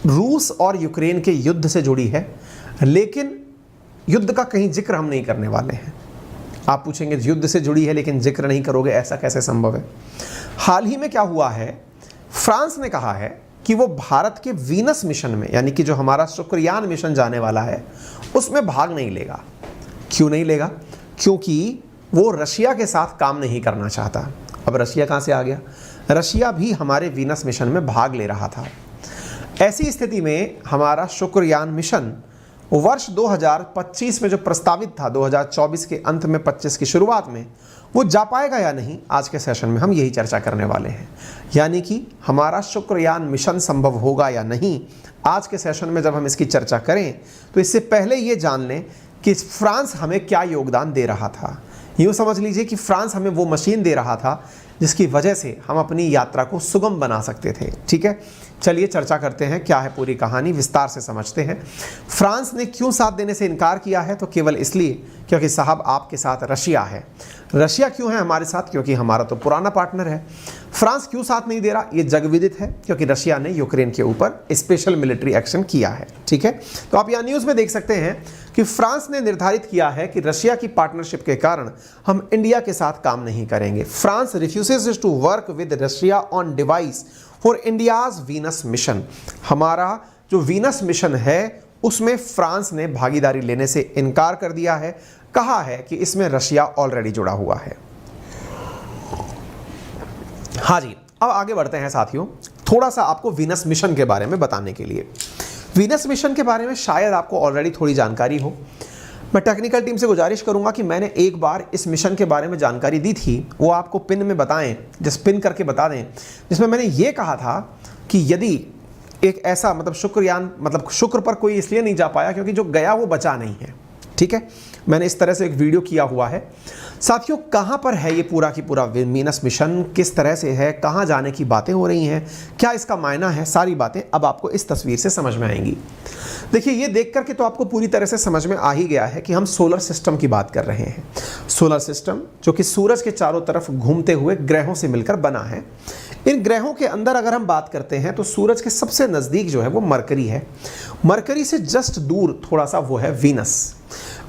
रूस और यूक्रेन के युद्ध से जुड़ी है, लेकिन युद्ध का कहीं जिक्र हम नहीं करने वाले हैं। आप पूछेंगे युद्ध से जुड़ी है लेकिन जिक्र नहीं करोगे, ऐसा कैसे संभव है? हाल ही में क्या हुआ है, फ्रांस ने कहा है कि वो भारत के वीनस मिशन में, यानी कि जो हमारा शुक्रयान मिशन जाने वाला है, उसमें भाग नहीं लेगा। क्यों नहीं लेगा? क्योंकि वो रशिया के साथ काम नहीं करना चाहता। अब रशिया कहाँ से आ गया? रशिया भी हमारे वीनस मिशन में भाग ले रहा था। ऐसी स्थिति में हमारा शुक्रयान मिशन वर्ष 2025 में जो प्रस्तावित था, 2024 के अंत में 25 की शुरुआत में, वो जा पाएगा या नहीं, आज के सेशन में हम यही चर्चा करने वाले हैं। यानी कि हमारा शुक्रयान मिशन संभव होगा या नहीं, आज के सेशन में जब हम इसकी चर्चा करें तो इससे पहले ये जान लें कि फ्रांस हमें क्या योगदान दे रहा था। यूँ समझ लीजिए कि फ्रांस हमें वो मशीन दे रहा था जिसकी वजह से हम अपनी यात्रा को सुगम बना सकते थे। ठीक है, चलिए चर्चा करते हैं, क्या है पूरी कहानी, विस्तार से समझते हैं। फ्रांस ने क्यों साथ देने से इनकार किया है? तो केवल इसलिए क्योंकि साहब आपके साथ रशिया है। रशिया क्यों है हमारे साथ? क्योंकि हमारा तो पुराना पार्टनर है। फ्रांस क्यों साथ नहीं दे रहा? ये जगविदित है, क्योंकि रशिया ने यूक्रेन के ऊपर स्पेशल मिलिट्री एक्शन किया है। ठीक है, तो आप यहाँ न्यूज़ में देख सकते हैं कि फ्रांस ने निर्धारित किया है कि रशिया की पार्टनरशिप के कारण हम इंडिया के साथ काम नहीं करेंगे। France refuses to work with Russia on device for India's Venus mission. हमारा जो वीनस मिशन है उसमें फ्रांस ने भागीदारी लेने से इनकार कर दिया है। कहा है कि इसमें रशिया ऑलरेडी जुड़ा हुआ है। हाँ जी, अब आगे बढ़ते हैं साथियों, थोड़ा सा आपको वीनस मिशन के बारे में बताने के लिए। वीनस मिशन के बारे में शायद आपको ऑलरेडी थोड़ी जानकारी हो। मैं टेक्निकल टीम से गुजारिश करूंगा कि मैंने एक बार इस मिशन के बारे में जानकारी दी थी, वो आपको पिन में बताएं, पिन करके बता दें, जिसमें मैंने ये कहा था कि यदि एक ऐसा शुक्रयान शुक्र पर कोई इसलिए नहीं जा पाया क्योंकि जो गया वो बचा नहीं है। ठीक है, मैंने इस तरह से एक वीडियो किया हुआ है। साथियों, कहाँ पर है ये पूरा की पूरा वीनस मिशन, किस तरह से है, कहाँ जाने की बातें हो रही हैं, क्या इसका मायना है, सारी बातें अब आपको इस तस्वीर से समझ में आएंगी। देखिए, ये देख करके तो आपको पूरी तरह से समझ में आ ही गया है कि हम सोलर सिस्टम की बात कर रहे हैं। सोलर सिस्टम जो कि सूरज के चारों तरफ घूमते हुए ग्रहों से मिलकर बना है। इन ग्रहों के अंदर अगर हम बात करते हैं तो सूरज के सबसे नज़दीक जो है वो मरकरी है। मरकरी से जस्ट दूर थोड़ा सा वो है वीनस।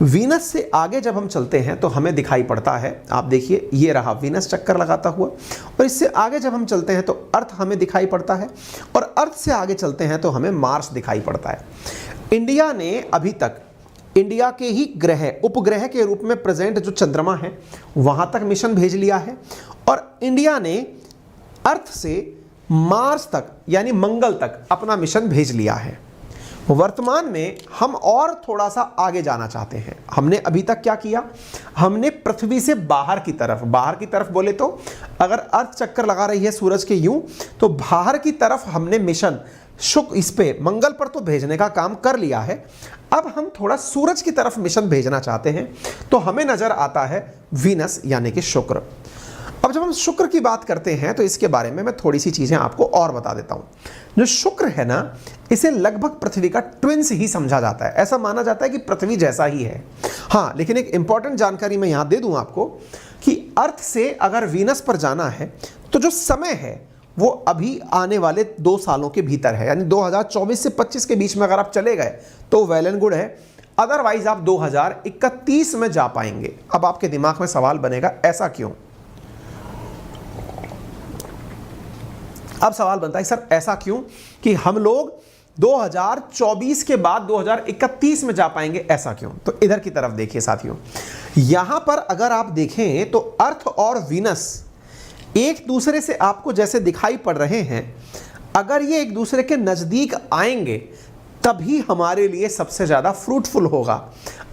वीनस से आगे जब हम चलते हैं तो हमें दिखाई पड़ता है, आप देखिए ये रहा वीनस चक्कर लगाता हुआ, और इससे आगे जब हम चलते हैं तो अर्थ हमें दिखाई पड़ता है, और अर्थ से आगे चलते हैं तो हमें मार्स दिखाई पड़ता है। इंडिया ने अभी तक इंडिया के ही ग्रह, उपग्रह के रूप में प्रेजेंट जो चंद्रमा है वहां तक मिशन भेज लिया है, और इंडिया ने अर्थ से मार्स तक यानी मंगल तक अपना मिशन भेज लिया है। वर्तमान में हम और थोड़ा सा आगे जाना चाहते हैं। हमने अभी तक क्या किया, हमने पृथ्वी से बाहर की तरफ बोले तो अगर अर्थ चक्कर लगा रही है सूरज के यूं, तो बाहर की तरफ हमने मिशन इस पे मंगल पर तो भेजने का काम कर लिया है। अब हम थोड़ा सूरज की तरफ मिशन भेजना चाहते हैं, तो हमें नजर आता है वीनस यानी कि शुक्र। अब जब हम शुक्र की बात करते हैं तो इसके बारे में मैं थोड़ी सी चीजें आपको और बता देता हूं। जो शुक्र है ना, इसे लगभग पृथ्वी का ट्विन्स ही समझा जाता है। ऐसा माना जाता है कि पृथ्वी जैसा ही है। हाँ, लेकिन एक इंपॉर्टेंट जानकारी मैं यहां दे दूं आपको कि अर्थ से अगर वीनस पर जाना है तो जो समय है वो अभी आने वाले 2 सालों के भीतर है, यानी 2024 से 25 के बीच में अगर आप चले गए तो वेल एंड गुड है, अदरवाइज आप 2031 में जा पाएंगे। अब आपके दिमाग में सवाल बनेगा, ऐसा क्यों? अब सवाल बनता है सर ऐसा क्यों कि हम लोग 2024 के बाद 2031 में जा पाएंगे, ऐसा क्यों? तो इधर की तरफ देखिए साथियों, यहां पर अगर आप देखें तो अर्थ और वीनस एक दूसरे से आपको जैसे दिखाई पड़ रहे हैं, अगर ये एक दूसरे के नजदीक आएंगे तभी हमारे लिए सबसे ज्यादा फ्रूटफुल होगा।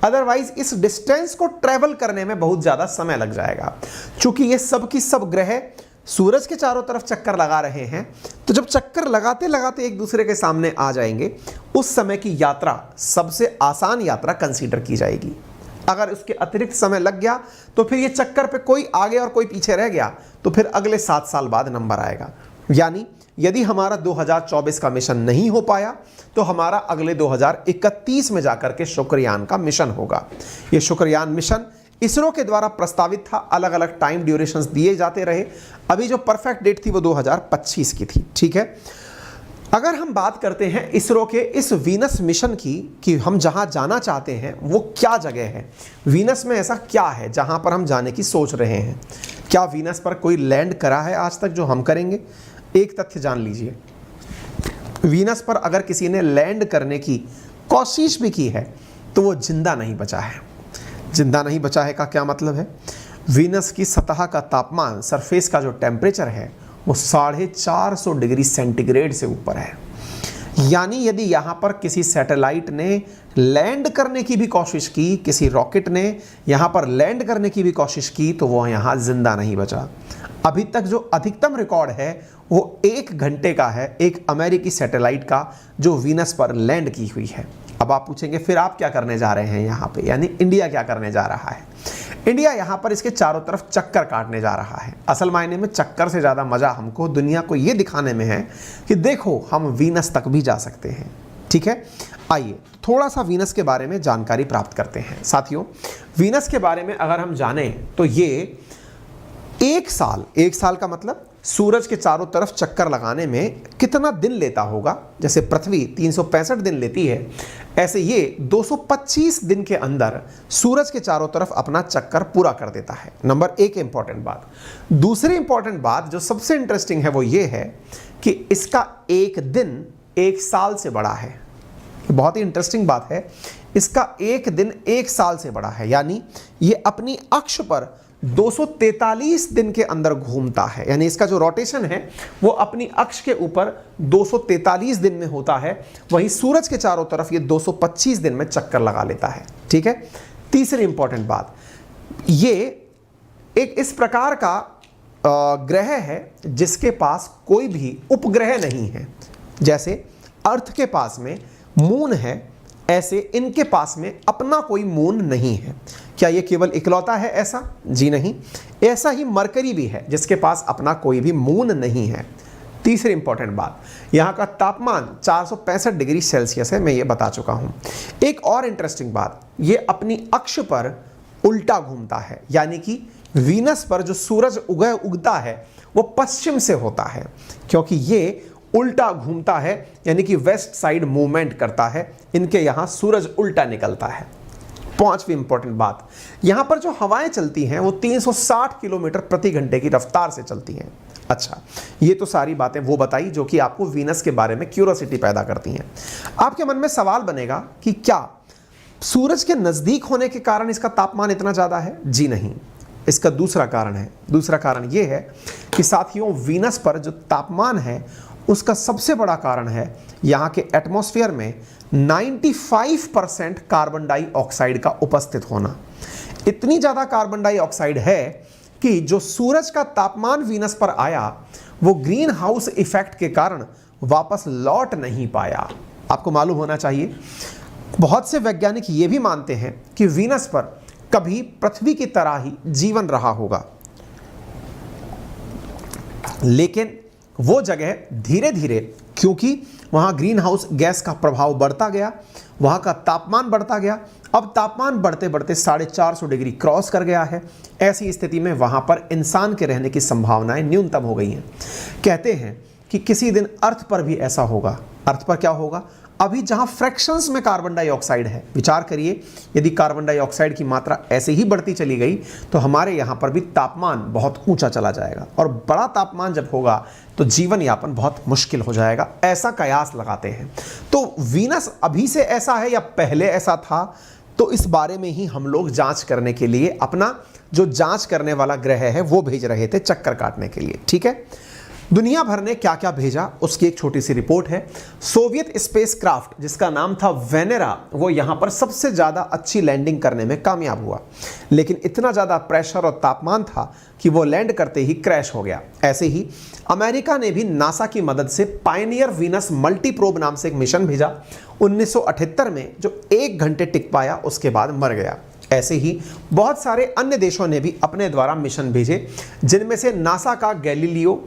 अदरवाइज इस डिस्टेंस को ट्रेवल करने में बहुत ज्यादा समय लग जाएगा। चूंकि ये सब की सब ग्रह सूरज के चारों तरफ चक्कर लगा रहे हैं, तो जब चक्कर लगाते लगाते एक दूसरे के सामने आ जाएंगे, उस समय की यात्रा सबसे आसान यात्रा कंसीडर की जाएगी। अगर उसके अतिरिक्त समय लग गया तो फिर ये चक्कर पे कोई आगे और कोई पीछे रह गया तो फिर अगले 7 साल बाद नंबर आएगा। यानी यदि हमारा 2024 का मिशन नहीं हो पाया तो हमारा अगले 2031 में जाकर के शुक्रयान का मिशन होगा। ये शुक्रयान मिशन इसरो के द्वारा प्रस्तावित था, अलग अलग टाइम ड्यूरेशंस दिए जाते रहे। अभी जो परफेक्ट डेट थी वो 2025 की थी। ठीक है, अगर हम बात करते हैं इसरो के इस वीनस मिशन की कि हम जहां जाना चाहते हैं वो क्या जगह है, वीनस में ऐसा क्या है जहां पर हम जाने की सोच रहे हैं, क्या वीनस पर कोई लैंड करा है आज तक जो हम करेंगे। एक तथ्य जान लीजिए, वीनस पर अगर किसी ने लैंड करने की कोशिश भी की है तो वो जिंदा नहीं बचा है। जिंदा नहीं बचा है का क्या मतलब है, वीनस की सतह का तापमान, सरफेस का जो टेम्परेचर है वो 450 डिग्री सेंटीग्रेड से ऊपर है। यानी यदि यहाँ पर किसी सैटेलाइट ने लैंड करने की भी कोशिश की, किसी रॉकेट ने यहाँ पर लैंड करने की भी कोशिश की, तो वो यहाँ जिंदा नहीं बचा। अभी तक जो अधिकतम रिकॉर्ड है वो 1 घंटे का है, एक अमेरिकी सैटेलाइट का जो वीनस पर लैंड की हुई है। अब आप पूछेंगे फिर आप क्या करने जा रहे हैं यहाँ पे, यानी इंडिया क्या करने जा रहा है। इंडिया यहाँ पर इसके चारों तरफ चक्कर काटने जा रहा है। असल मायने में चक्कर से ज़्यादा मज़ा हमको दुनिया को ये दिखाने में है कि देखो हम वीनस तक भी जा सकते हैं। ठीक है, आइए थोड़ा सा वीनस के बारे में जानकारी प्राप्त करते हैं। साथियों, वीनस के बारे में अगर हम जानें तो ये एक साल का मतलब सूरज के चारों तरफ चक्कर लगाने में कितना दिन लेता होगा। जैसे पृथ्वी 365 दिन लेती है, ऐसे ये 225 दिन के अंदर सूरज के चारों तरफ अपना चक्कर पूरा कर देता है। नंबर 1 इंपॉर्टेंट बात। दूसरी इंपॉर्टेंट बात जो सबसे इंटरेस्टिंग है वो ये है कि इसका एक दिन 1 साल से बड़ा है। बहुत ही इंटरेस्टिंग बात है, इसका एक दिन 1 साल से बड़ा है। यानी ये अपनी अक्ष पर 243 दिन के अंदर घूमता है। यानी इसका जो रोटेशन है वो अपनी अक्ष के ऊपर 243 दिन में होता है, वहीं सूरज के चारों तरफ ये 225 दिन में चक्कर लगा लेता है। ठीक है, तीसरी इंपॉर्टेंट बात, ये एक इस प्रकार का ग्रह है जिसके पास कोई भी उपग्रह नहीं है। जैसे अर्थ के पास में मून है, ऐसे इनके पास में अपना कोई मून नहीं है। क्या ये केवल इकलौता है ऐसा? जी नहीं, ऐसा ही मरकरी भी है जिसके पास अपना कोई भी मून नहीं है। तीसरी इंपॉर्टेंट बात, यहाँ का तापमान 465 डिग्री सेल्सियस है, मैं ये बता चुका हूँ। एक और इंटरेस्टिंग बात, ये अपनी अक्ष पर उल्टा घूमता है। यानी कि वीनस पर जो सूरज उगता है वो पश्चिम से होता है, क्योंकि ये उल्टा घूमता है, यानी कि वेस्ट साइड मूवमेंट करता है। इनके यहाँ सूरज उल्टा निकलता है। पांचवी इंपॉर्टेंट बात, यहाँ पर जो हवाएं चलती हैं वो 360 किलोमीटर प्रति घंटे की रफ्तार से चलती हैं। अच्छा, ये तो सारी बातें वो बताई जो कि आपको वीनस के बारे में क्यूरियोसिटी पैदा करती हैं। आपके मन में सवाल बनेगा कि क्या सूरज के नज़दीक होने के कारण इसका तापमान इतना ज़्यादा है? जी नहीं, इसका दूसरा कारण है। दूसरा कारण ये है कि साथियों, वीनस पर जो तापमान है उसका सबसे बड़ा कारण है यहाँ के एटमॉस्फेयर में 95% कार्बन डाइऑक्साइड का उपस्थित होना। इतनी ज़्यादा कार्बन डाइऑक्साइड है कि जो सूरज का तापमान वीनस पर आया वो ग्रीन हाउस इफेक्ट के कारण वापस लौट नहीं पाया। आपको मालूम होना चाहिए, बहुत से वैज्ञानिक ये भी मानते हैं कि वीनस पर कभी पृथ्वी की तरह ही जीवन रहा होगा, लेकिन वो जगह धीरे धीरे, क्योंकि वहाँ ग्रीन हाउस गैस का प्रभाव बढ़ता गया, वहाँ का तापमान बढ़ता गया। अब तापमान बढ़ते बढ़ते 450 डिग्री क्रॉस कर गया है। ऐसी स्थिति में वहाँ पर इंसान के रहने की संभावनाएं न्यूनतम हो गई हैं। कहते हैं कि किसी दिन अर्थ पर भी ऐसा होगा। अर्थ पर क्या होगा? अभी जहाँ फ्रैक्शंस में कार्बन डाइऑक्साइड है, विचार करिए, यदि कार्बन डाइऑक्साइड की मात्रा ऐसे ही बढ़ती चली गई तो हमारे यहाँ पर भी तापमान बहुत ऊंचा चला जाएगा, और बड़ा तापमान जब होगा तो जीवन यापन बहुत मुश्किल हो जाएगा, ऐसा कयास लगाते हैं। तो वीनस अभी से ऐसा है या पहले ऐसा था, तो इस बारे में ही हम लोग जांच करने के लिए अपना जो जांच करने वाला ग्रह है वो भेज रहे थे चक्कर काटने के लिए। ठीक है, दुनिया भर ने क्या क्या भेजा उसकी एक छोटी सी रिपोर्ट है। सोवियत स्पेस क्राफ्ट जिसका नाम था वेनेरा, वो यहाँ पर सबसे ज़्यादा अच्छी लैंडिंग करने में कामयाब हुआ, लेकिन इतना ज़्यादा प्रेशर और तापमान था कि वो लैंड करते ही क्रैश हो गया। ऐसे ही अमेरिका ने भी नासा की मदद से पायनियर वीनस मल्टीप्रोब नाम से एक मिशन भेजा 1978 में, जो 1 घंटे टिक पाया, उसके बाद मर गया। ऐसे ही बहुत सारे अन्य देशों ने भी अपने द्वारा मिशन भेजे, जिनमें से नासा का गैलीलियो,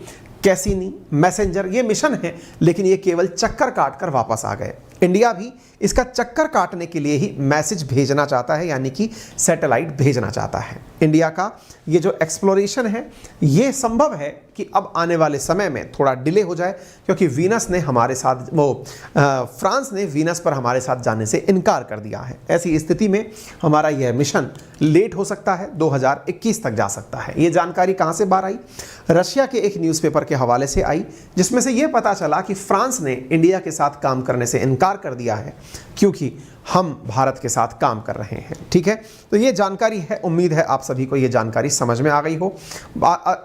कैसिनी, मैसेंजर, ये मिशन है, लेकिन ये केवल चक्कर काट कर वापस आ गए। इंडिया भी इसका चक्कर काटने के लिए ही मैसेज भेजना चाहता है, यानी कि सैटेलाइट भेजना चाहता है। इंडिया का ये जो एक्सप्लोरेशन है ये संभव है कि अब आने वाले समय में थोड़ा डिले हो जाए, क्योंकि वीनस ने हमारे साथ फ्रांस ने वीनस पर हमारे साथ जाने से इनकार कर दिया है। ऐसी स्थिति में हमारा यह मिशन लेट हो सकता है, 2021 तक जा सकता है। ये जानकारी कहाँ से बाहर आई? रशिया के एक न्यूज़पेपर के हवाले से आई, जिसमें से ये पता चला कि फ्रांस ने इंडिया के साथ काम करने से इनकार कर दिया है, क्योंकि हम भारत के साथ काम कर रहे हैं। ठीक है, तो ये जानकारी है, उम्मीद है आप सभी को ये जानकारी समझ में आ गई हो।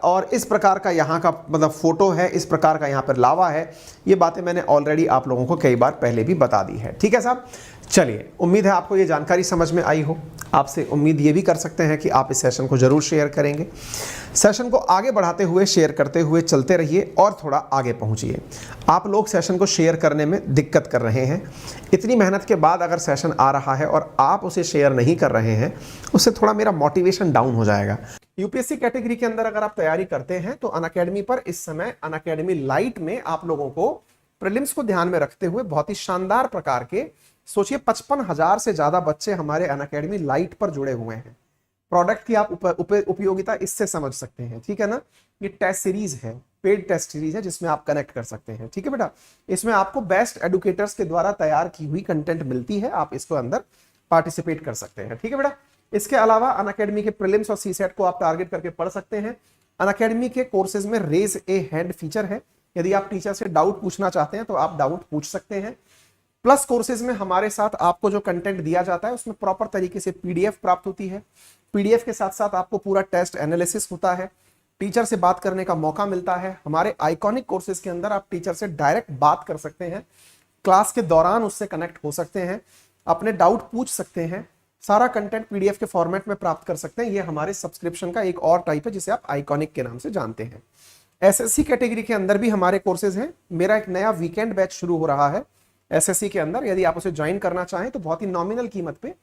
और इस प्रकार का यहाँ का मतलब फोटो है, इस प्रकार का यहाँ पर लावा है, ये बातें मैंने ऑलरेडी आप लोगों को कई बार पहले भी बता दी है। ठीक है साहब, चलिए, उम्मीद है आपको ये जानकारी समझ में आई हो। आपसे उम्मीद ये भी कर सकते हैं कि आप इस सेशन को ज़रूर शेयर करेंगे। सेशन को आगे बढ़ाते हुए, शेयर करते हुए चलते रहिए और थोड़ा आगे पहुंचिए। आप लोग सेशन को शेयर करने में दिक्कत कर रहे हैं। इतनी मेहनत के बाद अगर सेशन आ रहा है और आप उसे शेयर नहीं कर रहे हैं, उससे थोड़ा मेरा मोटिवेशन डाउन हो जाएगा। यूपीएससी कैटेगरी के अंदर अगर आप तैयारी करते हैं तो अनअकैडमी पर इस समय अनअकैडमी लाइट में आप लोगों को प्रीलिम्स को ध्यान में रखते हुए बहुत ही शानदार प्रकार के, सोचिए 55,000 से ज्यादा बच्चे हमारे अनअकैडमी लाइट पर जुड़े हुए हैं। प्रोडक्ट की आप उपयोगिता इससे समझ सकते हैं। ठीक है ना, ये टेस्ट सीरीज है, पेड टेस्ट सीरीज है, जिसमें आप कनेक्ट कर सकते हैं। ठीक है बेटा, इसमें आपको बेस्ट एडुकेटर्स के द्वारा तैयार की हुई कंटेंट मिलती है, आप इसको अंदर पार्टिसिपेट कर सकते हैं। ठीक है बेटा, इसके अलावा अनअकैडमी के प्रीलिम्स और सीसेट को आप टारगेट करके पढ़ सकते हैं। अनअकैडमी के कोर्सेज में रेज ए हैंड फीचर है, यदि आप टीचर से डाउट पूछना चाहते हैं तो आप डाउट पूछ सकते हैं। प्लस कोर्सेज में हमारे साथ आपको जो कंटेंट दिया जाता है उसमें प्रॉपर तरीके से पीडीएफ प्राप्त होती है। पीडीएफ के साथ साथ आपको पूरा टेस्ट एनालिसिस होता है, टीचर से बात करने का मौका मिलता है। हमारे आइकॉनिक कोर्सेज के अंदर आप टीचर से डायरेक्ट बात कर सकते हैं, क्लास के दौरान उससे कनेक्ट हो सकते हैं, अपने डाउट पूछ सकते हैं, सारा कंटेंट पीडीएफ के फॉर्मेट में प्राप्त कर सकते हैं। ये हमारे सब्सक्रिप्शन का एक और टाइप है जिसे आप आइकॉनिक के नाम से जानते हैं। एसएससी कैटेगरी के अंदर भी हमारे कोर्सेज हैं। मेरा एक नया वीकेंड बैच शुरू हो रहा है एसएससी के अंदर, यदि आप उसे ज्वाइन करना चाहें तो बहुत ही नॉमिनल कीमत पे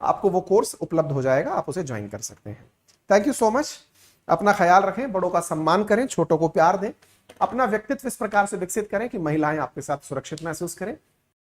आपको वो कोर्स उपलब्ध हो जाएगा, आप उसे ज्वाइन कर सकते हैं। Thank you so much. अपना ख्याल रखें, बड़ों का सम्मान करें, छोटों को प्यार दें, अपना व्यक्तित्व इस प्रकार से विकसित करें कि महिलाएं आपके साथ सुरक्षित महसूस करें।